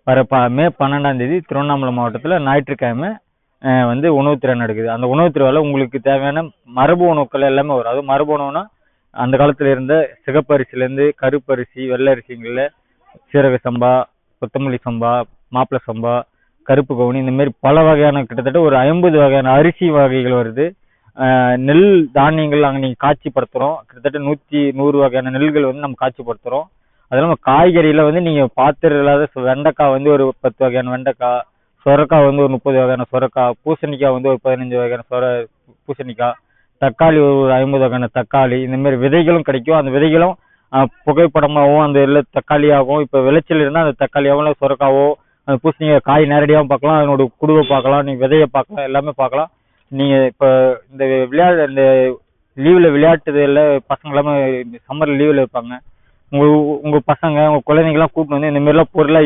வர மே 12ஆம் தேதி திருவண்ணாமலை மாவட்டத்தில் ஞாயிற்றுக்கிழமை வந்து உணவு திறன் நடக்குது. அந்த உணவு திருவிழாவில் உங்களுக்கு தேவையான மரபு உணவுக்கள் எல்லாமே வரும். அது மரபு உணவுனா அந்த காலத்தில் இருந்த சிகப்பரிசிலேருந்து கருப்பரிசி, வெள்ளை அரிசிங்களில் சீரக சம்பா, கொத்தமல்லி சம்பா, மாப்பிள சம்பா, கருப்பு கவுனி, இந்த மாதிரி பல வகையான கிட்டத்தட்ட ஒரு 50 வகையான அரிசி வகைகள் வருது. நெல் தானியங்கள் நாங்கள் நீங்கள் காட்சிப்படுத்துகிறோம். கிட்டத்தட்ட 100 வகையான நெல்கள் வந்து நம்ம காட்சிப்படுத்துகிறோம். அது இல்லாமல் காய்கறியில் வந்து நீங்கள் பார்த்துருக்காத வெண்டைக்காய் வந்து ஒரு 10 வகையான வெண்டைக்காய், சொரக்காய் வந்து ஒரு 30 வகையான சொரக்காய், பூசணிக்காய் வந்து ஒரு 15 வகையான பூசணிக்காய், தக்காளி ஒரு 50 வகையான தக்காளி, இந்த மாதிரி விதைகளும் கிடைக்கும். அந்த விதைகளும் புகைப்படமாகவும் அந்த இல்லை தக்காளியாகவும், இப்போ விளைச்சல் இருந்தால் அந்த தக்காளியாகவும் இல்லை சொரக்காவோ அந்த பூசணிக்காய் காய் நேரடியாகவும் பார்க்கலாம், அதனோட குடுவை பார்க்கலாம், நீங்கள் விதையை பார்க்கலாம், எல்லாமே பார்க்கலாம். நீங்கள் இப்போ இந்த இந்த லீவில் விளையாட்டுல பசங்க எல்லாமே சம்மர் லீவில் இருப்பாங்க. உங்கள் பசங்க உங்கள் குழந்தைங்களாம் கூப்பிட்டு வந்து இந்த மாதிரிலாம் பொருளாக